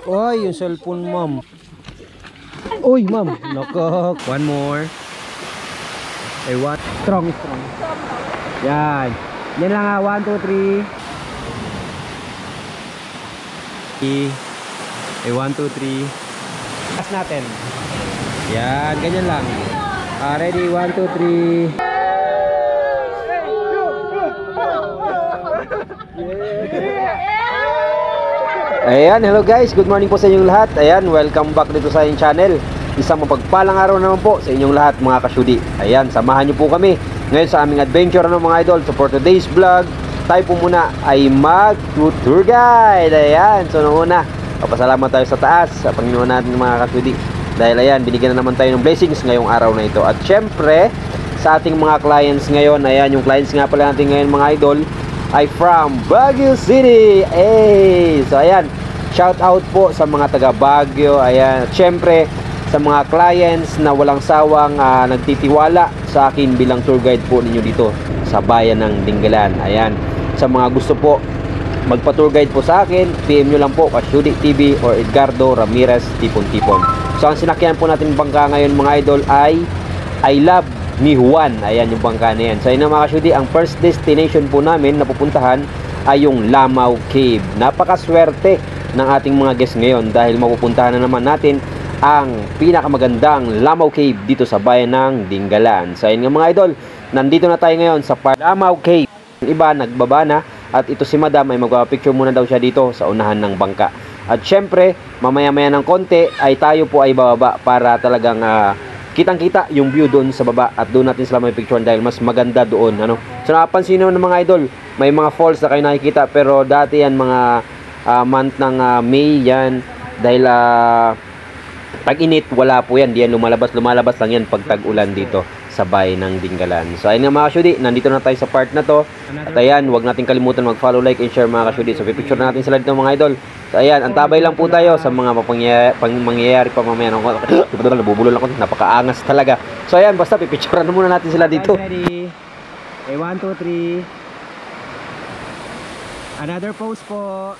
Oy, yung cellphone, ma'am. Oy, ma'am. Nakak. One more. Ay, what? Strong. Yan. Yan lang ha. 1, 2, 3. Ay, 1, 2, 3. Pass natin. Yan. Ganyan lang. Ready? 1, 2, 3. Ayan, hello guys, good morning po sa inyong lahat. Ayan, welcome back dito sa inyong channel. Isang mapagpalang araw naman po sa inyong lahat mga kasyudi. Ayan, samahan niyo po kami ngayon sa aming adventure mga idol. So for today's vlog, tayo po muna ay mag-tour guide. Ayan, so nung una, papasalamat tayo sa taas sa Panginoon natin mga kasyudi. Dahil ayan, binigyan na naman tayo ng blessings ngayong araw na ito. At syempre, sa ating mga clients ngayon, ayan, yung clients nga pala natin ngayon mga idol ay from Baguio City. So ayan, shout out po sa mga taga Baguio. Ayan, at syempre sa mga clients na walang sawang nagtitiwala sa akin bilang tour guide po ninyo dito sa bayan ng Dingalan. Ayan, sa mga gusto po magpa-tour guide po sa akin, PM nyo lang po Kasyudi TV or Edgardo Ramirez Tipon-Tipon. So ang sinakyan po natin bangka ngayon mga idol ay I Love ni Juan. Ayan yung bangka na yan. So yun mga kasyudi, ang first destination po namin na pupuntahan ay yung Lamau Cave. Napakaswerte ng ating mga guests ngayon dahil mapupuntahan na naman natin ang pinakamagandang Lamau Cave dito sa bayan ng Dingalan. So yun nga mga idol, nandito na tayo ngayon sa Lamau Cave. Yung iba nagbaba na at ito si Madam ay magpapicture muna daw siya dito sa unahan ng bangka. At syempre mamaya-maya ng konti ay tayo po ay bababa para talagang kitang-kita yung view doon sa baba at doon natin sila may picture dahil mas maganda doon, ano. So napapansin naman ng mga idol, may mga falls na kayo nakikita pero dati yan mga month ng May yan dahil tag-init wala po yan, diyan lumalabas lang yan pag tag-ulan dito sa bayan ng Dingalan. So ayun nga mga kasyudi, nandito na tayo sa part na to at ayan, huwag natin kalimutan mag-follow, like and share mga kasyudi. So pipicture na natin sila dito mga idol. So ayan, antabay lang po tayo sa mga mangyayari pa mamaya. Nabubulol ako, napakaangas talaga. So ayan, basta pipicture na muna natin sila dito. Ready? 1, 2, 3. Another pose po.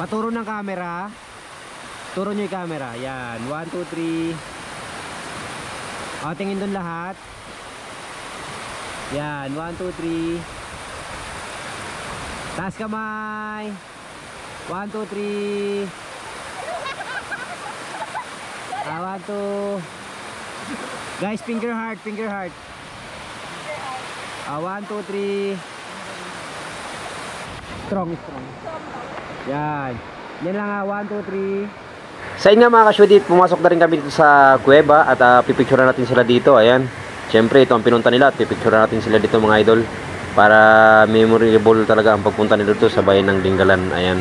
Paturo ng camera. Turo nyo yung camera. Yan, 1, 2, 3. Tingin doon lahat. Yan, 1, 2, 3. Taas kamay. 1, 2, 3. 1, 2. Guys, finger heart. 1, 2, 3. Strong. Yan. Yan lang 1, 2, 3. Sa inyo nga mga kasyudi, pumasok na rin kami dito sa kuweba at pipicture natin sila dito. Ayan. Siyempre ito ang pinunta nila at pipicture natin sila dito mga idol. Para memorable talaga ang pagpunta nila dito sa bayan ng Dingalan. Ayan.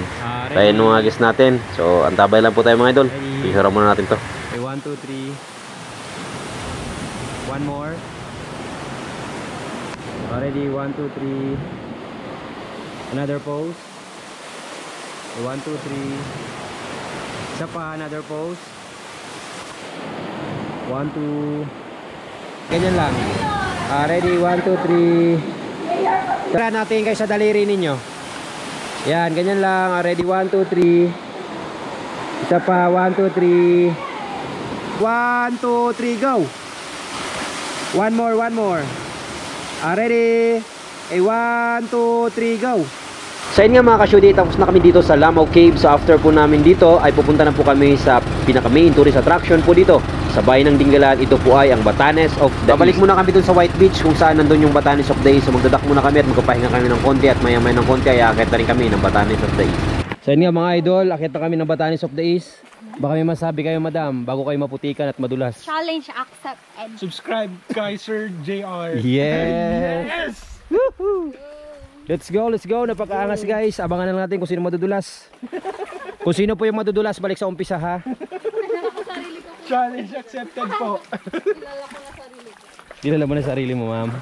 Tayo mga guests natin. So antabay lang po tayo mga idol. Picture muna natin to. Okay, 1, 2, 3. One more. Already 1, 2, 3. Another pose. 1, 2, 3. Isa pa, another pose. 1, 2. Ganyan lang. Ready, 1, 2, 3. Tara natin kayo sa daliri ninyo. Yan, ganyan lang. Ready, 1, 2, 3. Isa pa, 1, 2, 3. 1, 2, 3, go. One more. Ready. 1, 2, 3, go. So yun nga mga kasyudi, tapos na kami dito sa Lamau Cave. So after po namin dito ay pupunta na po kami sa pinaka main tourist attraction po dito sa bayan ng Dingalan. Ito po ay ang Batanes of the East. Babalik muna kami dun sa White Beach kung saan nandun yung Batanes of the East. So magdadak muna kami at magpapahinga kami ng konti at maya-maya ng konti ay akit na rin kami ng Batanes of the East. So yun nga mga idol, akit na kami ng Batanes of the East. Baka may masabi kayo madam bago kayo maputikan at madulas. Challenge accepted. Subscribe kay Sir JR. Yes! Woohoo! Let's go. Napakaangas guys. Abangan na natin kung sino madudulas. Kung sino po yung madudulas, balik sa umpisa ha. Challenge accepted po. Kilala ko na sarili ko. Kilala mo na sarili mo, ma'am.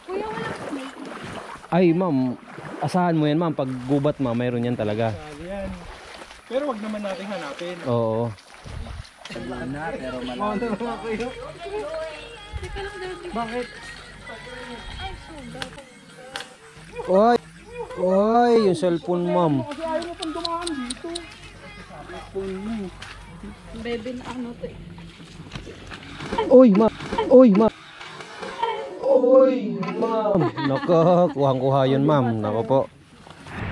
Kuya, walang snake. Ay, ma'am. Asahan mo yan, ma'am. Pag gubat, ma'am, mayroon yan talaga. Yan. Pero wag naman natin hanapin. Oo. Pero malalim. Bakit? Oy! Ay, yung cellphone, ma'am. Kasi ayaw mo pang dumaan dito. Bebe na ano to eh. Uy, ma'am. Uy, ma'am. Uy, ma'am. Nako, kuhang-kuha yun, ma'am. Nako po.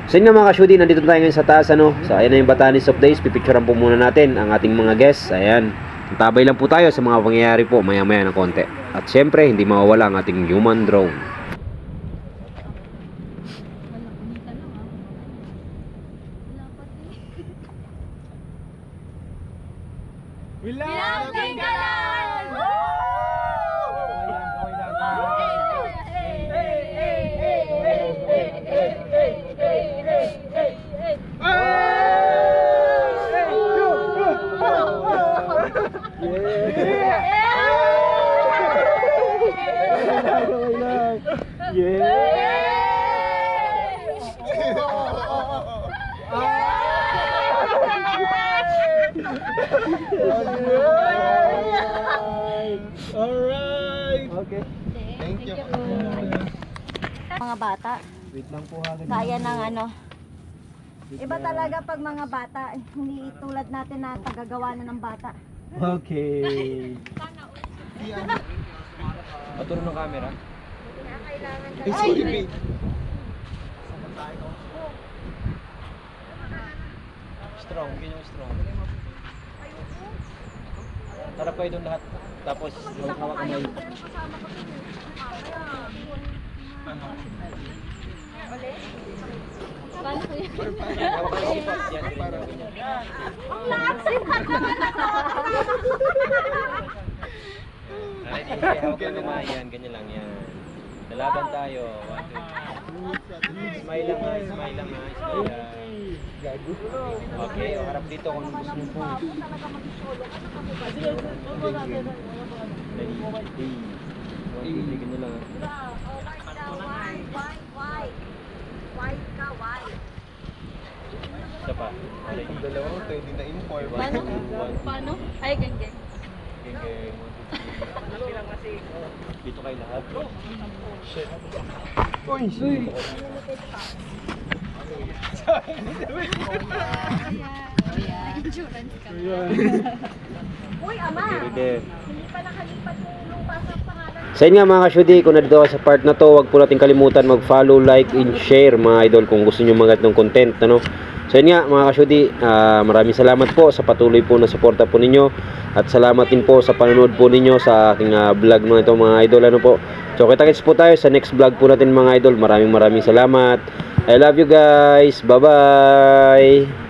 So yun nga mga ka-shudi, nandito tayo ngayon sa taas, ano. So ayan na yung Batanes of Days. Pipicturean po muna natin ang ating mga guests. Ayan. Tabay lang po tayo sa mga pangyayari po maya-maya ng konti. At syempre, hindi mawawala ang ating human drone. Bilangin ka lang! Alright. Okay. Thank you. Mga bata, Wait lang po ha. kaya ng ano. Iba talaga pag mga bata, hindi tulad natin na tagagawa na ng bata. Okay. Paturo ng camera. Kailangan Ay, sorry, babe. Strong, ganyan strong. Tarap kayo doon lahat. Tapos, hawak-hawak kamay. Paano ko yun? Hawak kayo sipas. Yan, ganyan. Ang lakas Ay, di, hawak ng kamay. Yan, ganyan lang yan. Lalaban tayo. 1, 2, 3. Smile lang ha, smile lang ha, smile lang. Okay, o harap dito kung gusto nyo po. Ganyan lang ha. Isa pa. Ang dalawa, pwede na inform. Paano? Paano? Ay, ganyan. Geng-geng. Dito kayo lahat. Uy! Insurance ka. Uy, ama! Okay. Hindi pa nakalipat yung lupa sa pangalan. Sa inyo nga mga ka-shudi, kung nandito ka sa part na to, huwag po natin kalimutan mag-follow, like, and share mga idol kung gusto nyo mga itong content. Ano? So yun nga mga ka-shudi, maraming salamat po sa patuloy po na suporta po ninyo. At salamat din po sa panonood po ninyo sa aking vlog mga ito mga idol. Ano po? So kita-kits po tayo sa next vlog po natin mga idol. Maraming salamat. I love you guys. Bye-bye.